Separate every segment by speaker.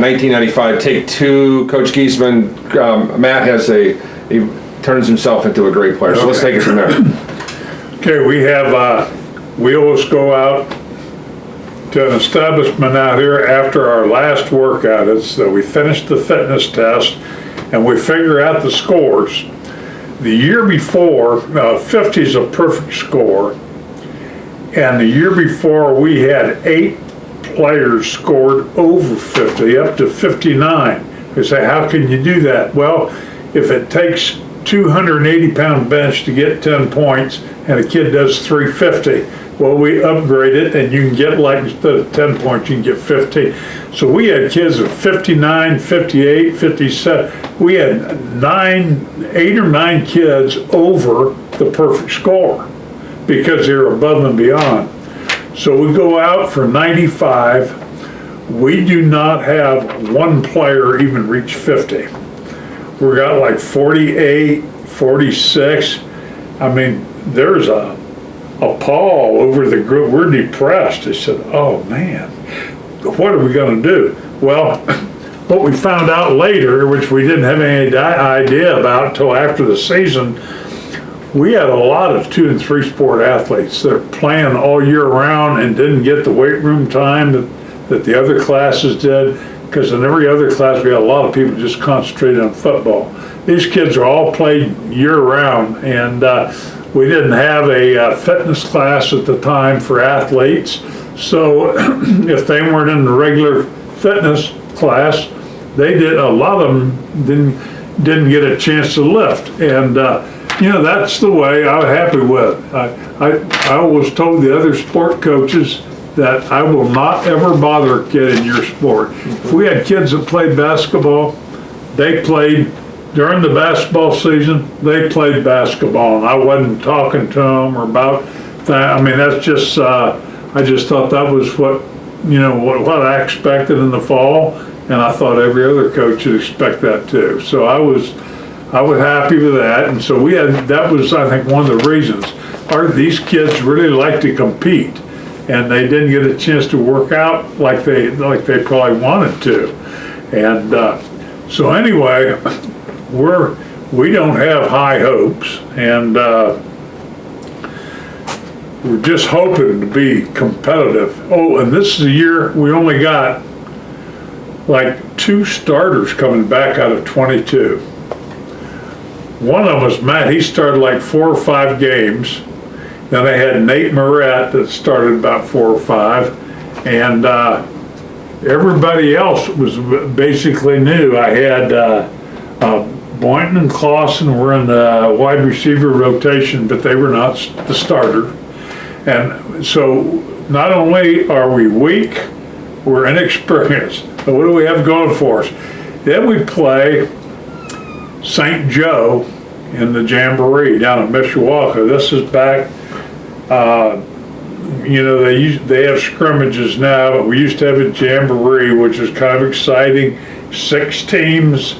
Speaker 1: 1995, take two, Coach Geesman, Matt he turns himself into a great player. So let's take it from there.
Speaker 2: Okay, we always go out to an establishment out here after our last workout. It's that we finish the fitness test and we figure out the scores. The year before, 50 is a perfect score, and the year before we had 8 players scored over 50, up to 59. They say, how can you do that? Well, if it takes 280-pound bench to get 10 points and a kid does 350, well, we upgrade it and you can get, like, instead of 10 points, you can get 50. So we had kids of 59, 58, 57. We had 8 or 9 kids over the perfect score because they're above and beyond. So we go out for 95. We do not have one player even reach 50. We got like 48, 46. I mean, there's a pall over the group. We're depressed. They said, oh man, what are we going to do? Well, what we found out later, which we didn't have any idea about until after the season, we had a lot of 2 and 3 sport athletes that are playing all year round and didn't get the weight room time that the other classes did, because in every other class we had a lot of people just concentrated on football. These kids are all played year round, and we didn't have a fitness class at the time for athletes, so if they weren't in the regular fitness class, a lot of them didn't get a chance to lift. And that's the way I was happy with. I always told the other sport coaches that I will not ever bother a kid in your sport. If we had kids that played basketball, they played during the basketball season, they played basketball, and I wasn't talking to them or about that. I mean, that's just, I just thought that was what I expected in the fall, and I thought every other coach should expect that too. So I was happy with that, and so that was, I think, one of the reasons. These kids really like to compete, and they didn't get a chance to work out like they probably wanted to. And so anyway, we don't have high hopes, and we're just hoping to be competitive. Oh, and this is a year we only got like 2 starters coming back out of 22. One of them was Matt. He started like 4 or 5 games. Then I had Nate Moret that started about 4 or 5, and everybody else was basically new. I had Boynton and Clausen were in the wide receiver rotation, but they were not the starter. And so not only are we weak, we're inexperienced. But what do we have going for us? Then we play St. Joe in the Jamboree down in Mishawaka. This is back, they have scrimmages now, but we used to have a Jamboree, which is kind of exciting. 6 teams,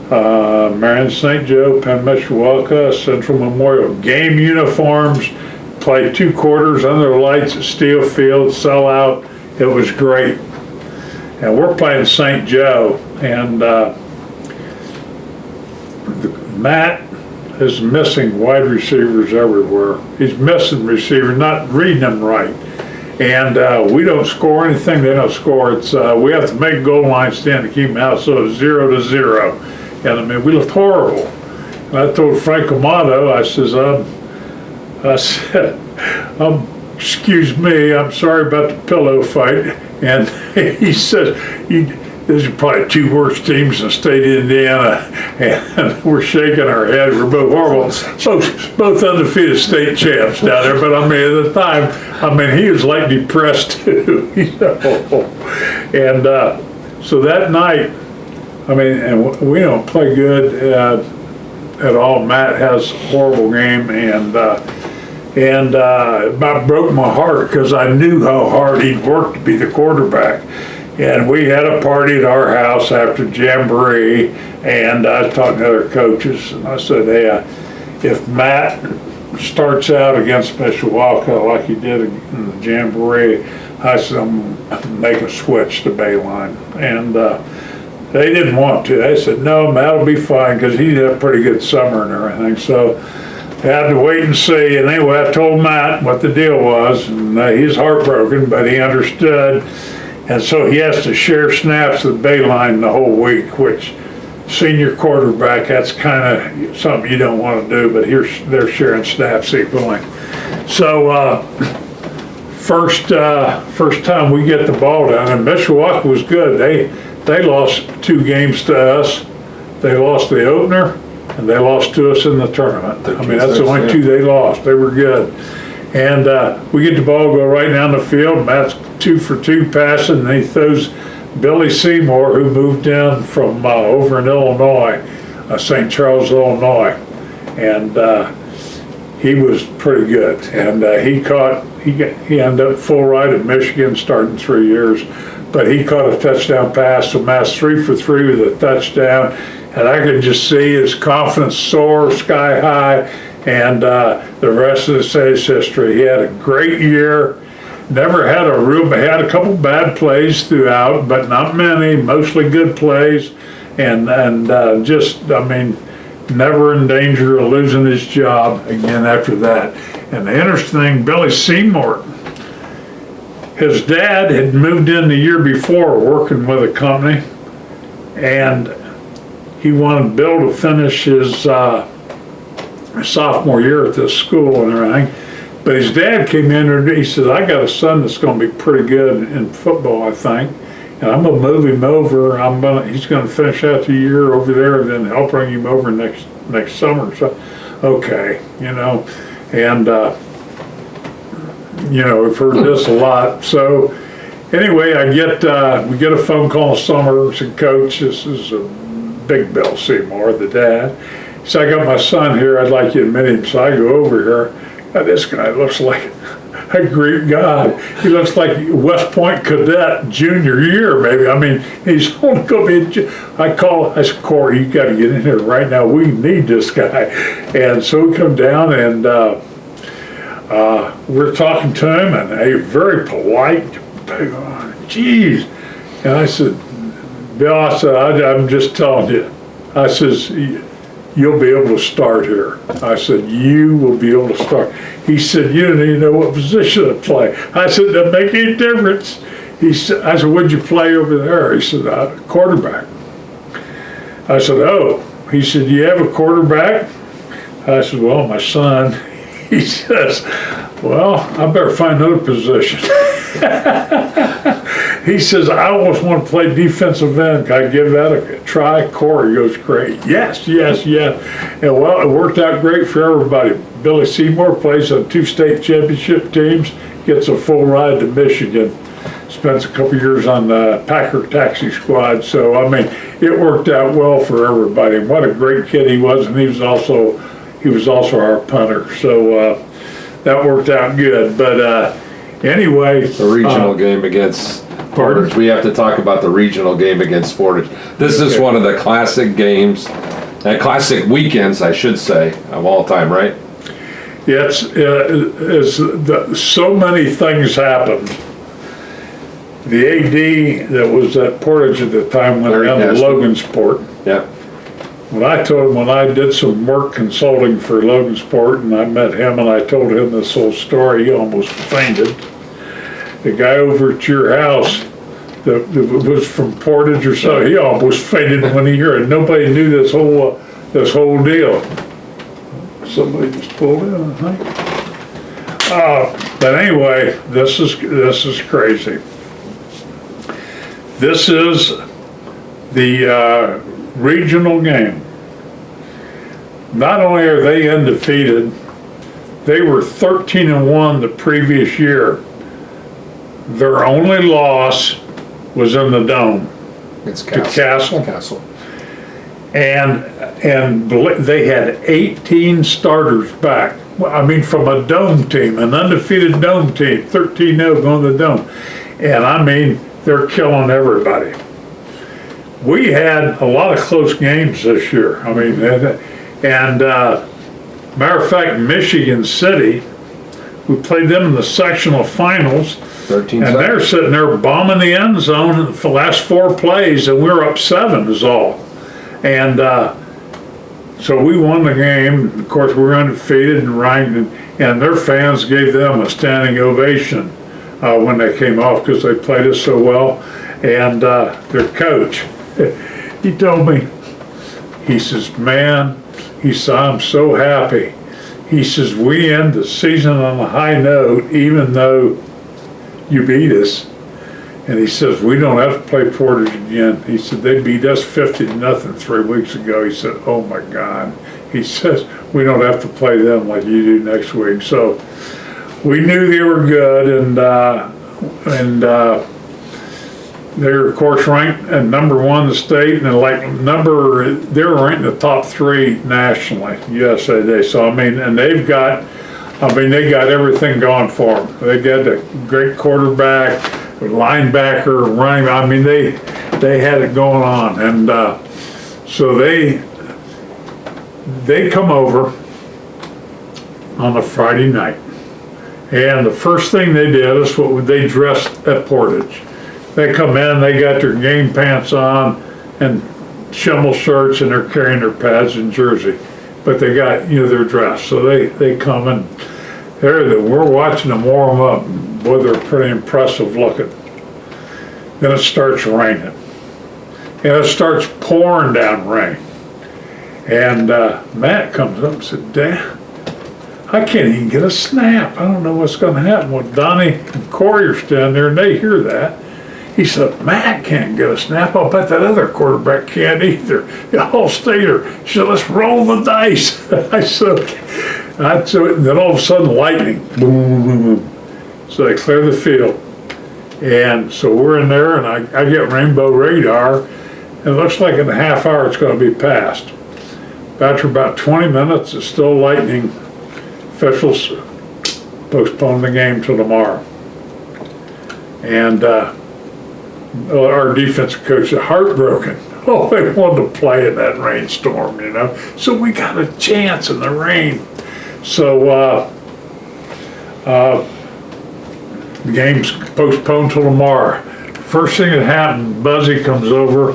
Speaker 2: Marion St. Joe, Penn Mishawaka, Central Memorial. Game uniforms, play 2 quarters under the lights at Steel Field, sell out. It was great. And we're playing St. Joe, and Matt is missing wide receivers everywhere. He's missing receivers, not reading them right. And we don't score anything, they don't score. It's we have to make a goal line stand to keep them out, so it's 0-0. And I mean, we looked horrible. And I told Frank Amato, I said, excuse me, I'm sorry about the pillow fight. And he said, these are probably 2 worst teams in the state of Indiana, and we're shaking our head. We're both horrible. So both undefeated state champs down there. But I mean, at the time, he was like depressed too. And so that night, and we don't play good at all. Matt has a horrible game, and it about broke my heart because I knew how hard he'd worked to be the quarterback. And we had a party at our house after Jamboree, and I was talking to other coaches, and I said, hey, if Matt starts out against Mishawaka like he did in the Jamboree, I said, I'm making a switch to Bayline. And they didn't want to. They said, no, Matt'll be fine, because he had a pretty good summer and everything. So had to wait and see. And anyway, I told Matt what the deal was, and he's heartbroken, but he understood. And so he has to share snaps with Bayline the whole week, which senior quarterback, that's kind of something you don't want to do, but they're sharing snaps equally. So first time we get the ball down, and Mishawaka was good. They lost 2 games to us. They lost the opener, and they lost to us in the tournament. I mean, that's the only 2 they lost. They were good. And we get the ball, go right down the field. Matt's 2 for 2 passing, and he throws Billy Seymour, who moved in from over in Illinois, St. Charles, Illinois. And he was pretty good. And he ended up full ride at Michigan, starting 3 years. But he caught a touchdown pass, so Matt's 3 for 3 with a touchdown. And I could just see his confidence soar sky high. And the rest of the is history. He had a great year. Never had had a couple bad plays throughout, but not many, mostly good plays. And just, I mean, never in danger of losing his job again after that. And the interesting thing, Billy Seymour, his dad had moved in the year before working with a company, and he wanted Bill to finish his sophomore year at this school and everything. But his dad came in and he said, I got a son that's going to be pretty good in football, I think. And I'm going to move him over. He's going to finish out the year over there, and then I'll bring him over next summer. So, okay, and we've heard this a lot. So anyway, we get a phone call in summer. Said, Coach, this is a big Bill Seymour, the dad. He said, I got my son here. I'd like you to meet him. So I go over here. God, this guy looks like a Greek god. He looks like West Point cadet junior year, maybe. I mean, he's only going to be. I said, Corey, you got to get in here right now. We need this guy. And so we come down, and we're talking to him, and a very polite, geez. And I said, Bill, I said, I'm just telling you. I says, you'll be able to start here. I said, you will be able to start. He said, you don't even know what position to play. I said, doesn't make any difference. I said, what'd you play over there? He said, quarterback. I said, oh. He said, do you have a quarterback? I said, well, my son. He says, well, I better find another position. He says, I almost want to play defensive end. Can I give that a try? Corey goes, great. Yes. And well, it worked out great for everybody. Billy Seymour plays on 2 state championship teams, gets a full ride to Michigan, spends a couple years on the Packer taxi squad. So, I mean, it worked out well for everybody. And what a great kid he was. And he was also our punter. So that worked out good. But anyway.
Speaker 1: The regional game against Portage. We have to talk about the regional game against Portage. This is one of the classic games, classic weekends, I should say, of all time, right?
Speaker 2: Yeah, so many things happened. The AD that was at Portage at the time went down to Logansport.
Speaker 1: Yeah.
Speaker 2: When I did some work consulting for Logansport, and I met him and I told him this whole story, he almost fainted. The guy over at your house that was from Portage or so, he almost fainted when he heard it. Nobody knew this whole deal. Somebody just pulled in, I think. But anyway, this is crazy. This is the regional game. Not only are they undefeated, they were 13-1 the previous year. Their only loss was in the Dome.
Speaker 1: It's
Speaker 2: to Castle.
Speaker 1: Castle.
Speaker 2: And they had 18 starters back. I mean, from a Dome team, an undefeated Dome team, 13-0 going to the Dome. And I mean, they're killing everybody. We had a lot of close games this year. I mean, matter of fact, Michigan City, we played them in the sectional finals.
Speaker 1: 13
Speaker 2: And
Speaker 1: seconds.
Speaker 2: they're sitting there bombing the end zone for the last 4 plays, and we're up 7 is all. And so we won the game. Of course, we were undefeated and ranked, and their fans gave them a standing ovation when they came off because they played us so well. And their coach, he told me, he says, man, he said, I'm so happy. He says, we end the season on a high note, even though you beat us. And he says, we don't have to play Portage again. He said, they beat us 50-0 3 weeks ago. He said, oh my God. He says, we don't have to play them like you do next week. So we knew they were good, and they're of course ranked at #1 in the state, and they were ranked in the top 3 nationally, USA Today. So they got everything going for them. They got a great quarterback, linebacker, running. They had it going on, and so they come over on a Friday night, and the first thing they did is they dressed at Portage. They come in, they got their game pants on and schimmel shirts, and they're carrying their pads and jersey, but they got their dress. So they come and we're watching them warm up. Boy, they're pretty impressive looking. Then it starts raining, and it starts pouring down rain. And Matt comes up and said, Dad, I can't even get a snap. I don't know what's going to happen. Well, Donnie and Corey are standing there, and they hear that. He said, Matt can't get a snap. I'll bet that other quarterback can't either. All Stater. He said, let's roll the dice. I said, okay. And then all of a sudden, lightning. Boom, boom, boom, boom. So they clear the field. And so we're in there, and I get rainbow radar. And it looks like in a half hour it's going to be passed. After about 20 minutes, it's still lightning. Officials postponed the game till tomorrow. And our defensive coach is heartbroken. Oh, they wanted to play in that rainstorm, So we got a chance in the rain. So the game's postponed till tomorrow. First thing that happened, Buzzy comes over,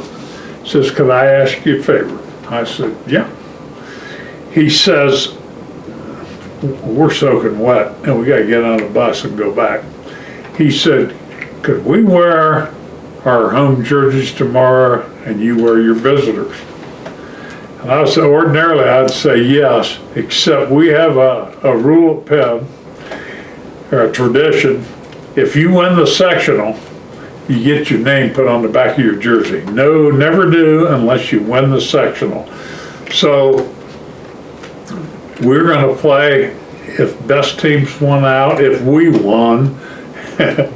Speaker 2: says, could I ask you a favor? I said, yeah. He says, we're soaking wet and we got to get on the bus and go back. He said, could we wear our home jerseys tomorrow and you wear your visitors? And I said, ordinarily I'd say yes, except we have a rule at Penn, or a tradition. If you win the sectional, you get your name put on the back of your jersey. No, never do unless you win the sectional. So we're going to play if best teams won out, if we won,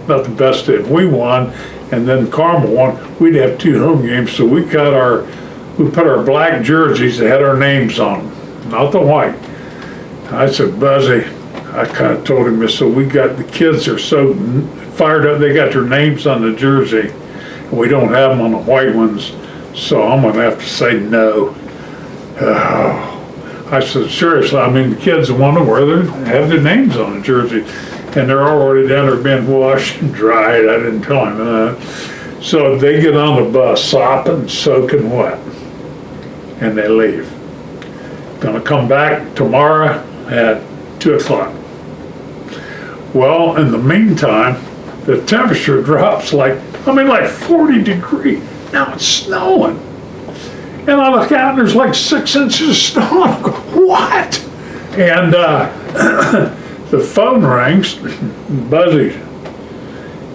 Speaker 2: not the best, if we won, and then Carmel won, we'd have 2 home games. So we put our black jerseys that had our names on them, not the white. I said, Buzzy, I kind of told him, so we got, the kids are so fired up, they got their names on the jersey, and we don't have them on the white ones, so I'm going to have to say no. I said, seriously, the kids want to have their names on the jersey, and they're already down there being washed and dried. I didn't tell him that. So they get on the bus, sopping, soaking wet, and they leave. Gonna come back tomorrow at 2 o'clock. Well, in the meantime, the temperature drops like 40 degrees. Now it's snowing. And I look out and there's like 6 inches of snow. I go, what? And the phone rings, Buzzy.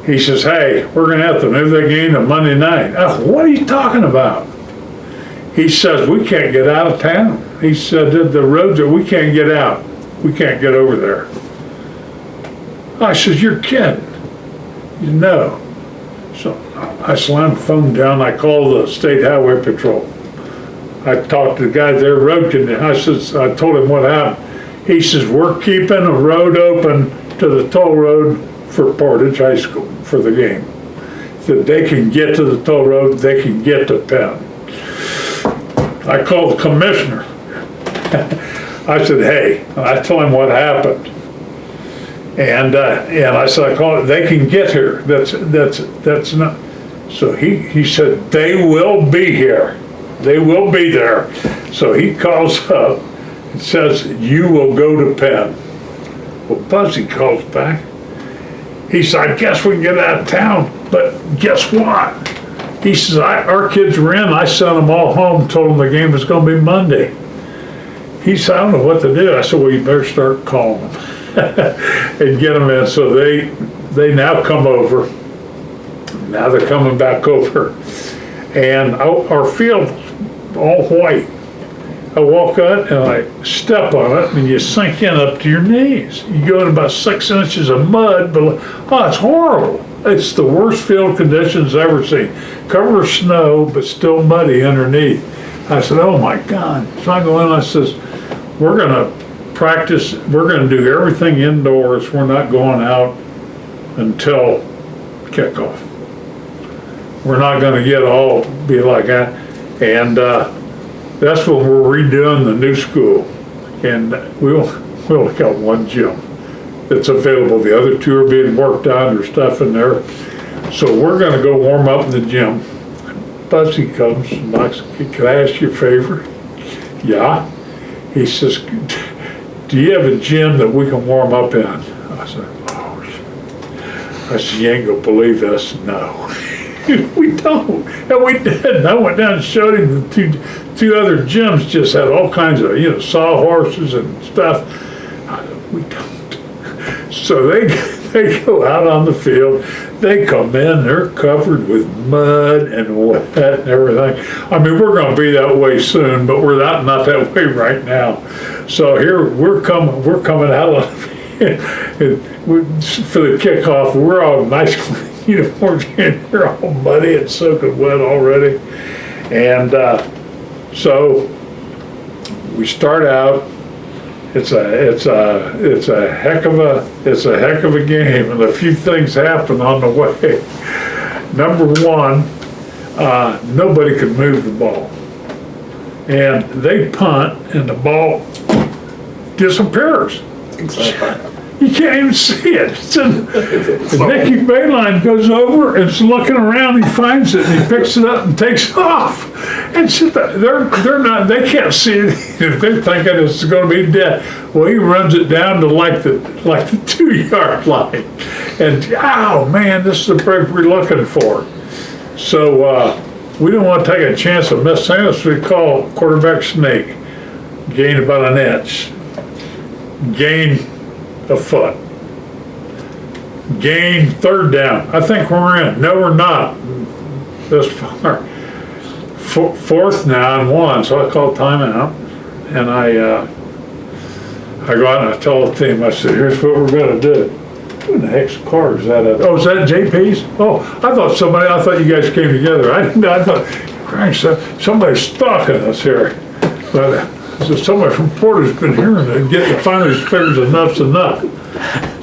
Speaker 2: He says, hey, we're going to have to move that game to Monday night. What are you talking about? He says, we can't get out of town. He said, the roads, we can't get out. We can't get over there. I said, you're kidding. No. So I slammed the phone down. I called the State Highway Patrol. I talked to the guy there, road condition. I told him what happened. He says, we're keeping a road open to the toll road for Portage High School for the game. That they can get to the toll road, they can get to Penn. I called the commissioner. I said, hey, I told him what happened. And I said, I call it, they can get here. That's not, so he said, they will be here. They will be there. So he calls up and says, you will go to Penn. Well, Buzzy calls back. He said, I guess we can get out of town, but guess what? He says, our kids were in, I sent them all home, told them the game was gonna be Monday. He said, I don't know what to do. I said, well, you better start calling them and get them in. So they now come over. Now they're coming back over. And our field, all white. I walk out and I step on it and you sink in up to your knees. You go in about 6 inches of mud, but oh, it's horrible. It's the worst field conditions I've ever seen. Covered with snow, but still muddy underneath. I said, oh my God. So I go in and I says, we're gonna practice, we're gonna do everything indoors. We're not going out until kickoff. We're not gonna be like that. And that's when we're redoing the new school. And we only got one gym that's available. The other two are being worked on, there's stuff in there. So we're gonna go warm up in the gym. Buzzy comes and knocks, can I ask you a favor? Yeah. He says, do you have a gym that we can warm up in? I said, oh shit. I said, you ain't gonna believe this. No. We don't. And we did. And I went down and showed him the two other gyms just had all kinds of, sawhorses and stuff. We don't. So they go out on the field. They come in, they're covered with mud and wet and everything. I mean, we're going to be that way soon, but we're not that way right now. So here we're coming out of for the kickoff. We're all nice uniforms, and they're all muddy and soaking wet already. And so we start out. It's a heck of a game, and a few things happen on the way. Number one, nobody could move the ball, and they punt, and the ball disappears.
Speaker 3: Exactly.
Speaker 2: You can't even see it. And Nicky Bayline goes over and is looking around. He finds it and he picks it up and takes off. And they can't see it. They're thinking it's going to be dead. Well, he runs it down to like the 2-yard line. And oh man, this is the break we're looking for. So we didn't want to take a chance of missing it. So we call quarterback sneak. Gain about an inch. Gain a foot. Gain third down. I think we're in. No, we're not. This far. Fourth now and 1. So I call timeout, and I go out and I tell the team. I said, "Here's what we're going to do." Who in the heck's car is that? Oh, is that JP's? Oh, I thought you guys came together. I thought, Christ, somebody's stalking us here. But so somebody from Porter's been hearing it, finally figures enough's enough.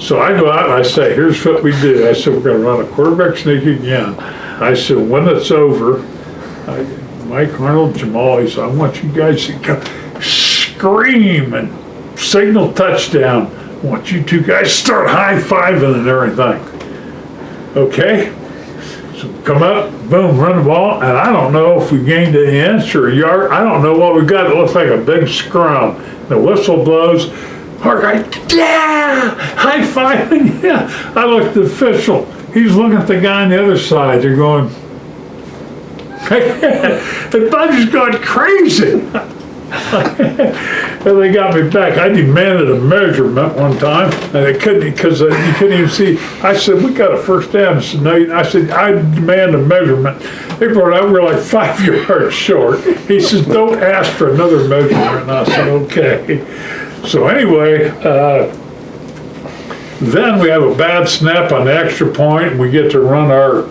Speaker 2: So I go out and I say, here's what we do. I said, we're going to run a quarterback sneak again. I said, when it's over, Mike Arnold, Jamal, he said, I want you guys to come scream and signal touchdown. I want you two guys to start high-fiving and everything. Okay? So come up, boom, run the ball, and I don't know if we gained an inch or a yard. I don't know what we got. It looks like a big scrum. The whistle blows. Our guy, yeah, high-fiving, yeah. I looked at the official. He's looking at the guy on the other side. They're going, the Buddy's going crazy. And they got me back. I demanded a measurement one time, and they couldn't, because you couldn't even see. I said, we got a first down. I said, no. I said, I demand a measurement. They brought out, we're like 5 yards short. He says, don't ask for another measurement. And I said, okay. So anyway, then we have a bad snap on the extra point, and we get to run our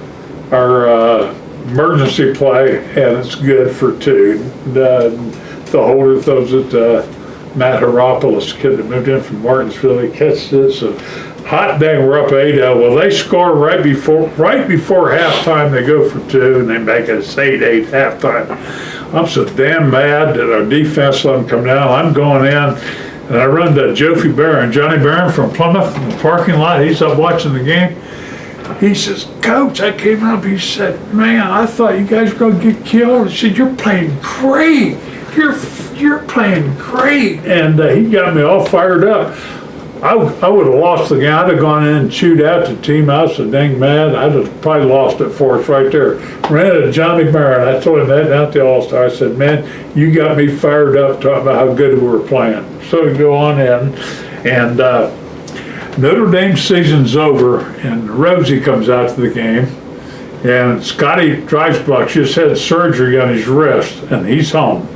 Speaker 2: emergency play, and it's good for 2. The holder throws it to Matt Heropoulos, kid that moved in from Martinsville. He catches it. So hot dang, we're up 8-0. Well, they score right before halftime. They go for 2, and they make it 8-8 halftime. I'm so damn mad that our defense let them come down. I'm going in. And I run to Johnny Barron from Plymouth in the parking lot. He's up watching the game. He says, Coach, I came up, he said, man, I thought you guys were gonna get killed. He said, you're playing great. You're playing great. And he got me all fired up. I would have lost the game. I'd have gone in and chewed out the team. I was so dang mad. I'd have probably lost it for us right there. Ran into Johnny Barron. I told him that down at the All-Star. I said, man, you got me fired up talking about how good we were playing. So we go on in, and Notre Dame season's over, and Rosie comes out to the game, and Scotty Dreisbach just had surgery on his wrist, and he's home.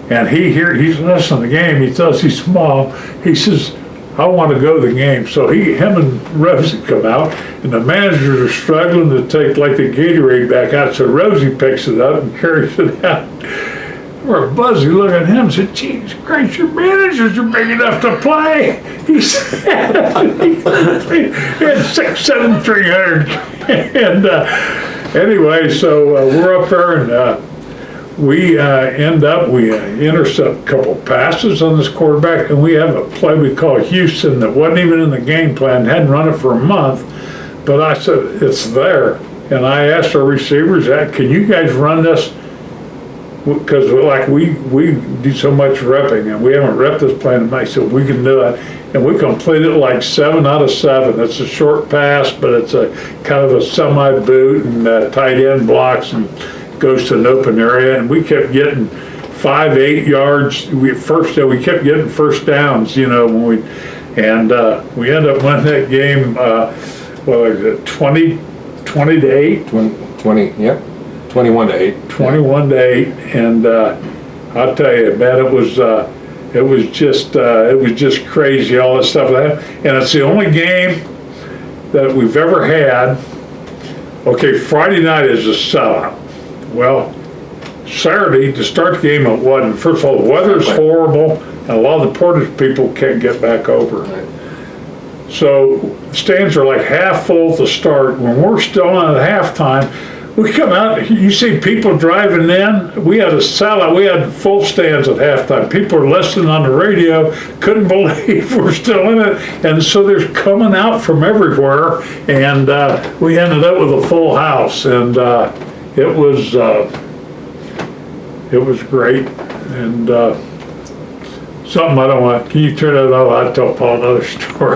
Speaker 2: And he's listening to the game. He tells his mom, he says, I want to go to the game. So him and Rosie come out, and the managers are struggling to take like the Gatorade back out. So Rosie picks it up and carries it out. We're buzzy looking at him and said, geez, Christ, your managers are big enough to play. He said, he had 6'7", 300. And anyway, so we're up there, and we intercept a couple passes on this quarterback, and we have a play we call Houston that wasn't even in the game plan, hadn't run it for a month, but I said, it's there. And I asked our receivers, can you guys run this? Because like we do so much repping, and we haven't repped this play in a so we can do it. And we completed it like 7 out of 7. It's a short pass, but it's a kind of a semi-boot, and tight end blocks and goes to an open area, and we kept getting 5-8 yards. We kept getting first downs, when we end up winning that game. 20 to 8.
Speaker 1: 20. Yep. 21-8.
Speaker 2: 21-8, and I'll tell you, man, it was just crazy, all that stuff. And it's the only game that we've ever had. Okay, Friday night is a sellout. Well, Saturday, to start the game, it wasn't. First of all, the weather's horrible, and a lot of the Portage people can't get back over.
Speaker 1: Right.
Speaker 2: So stands are like half full to start. When we're still on at halftime, we come out, you see people driving in. We had a sellout. We had full stands at halftime. People are listening on the radio, couldn't believe we're still in it. And so they're coming out from everywhere, and we ended up with a full house. And it was great, and something I don't want. Can you turn that off? I'll tell Paul another story.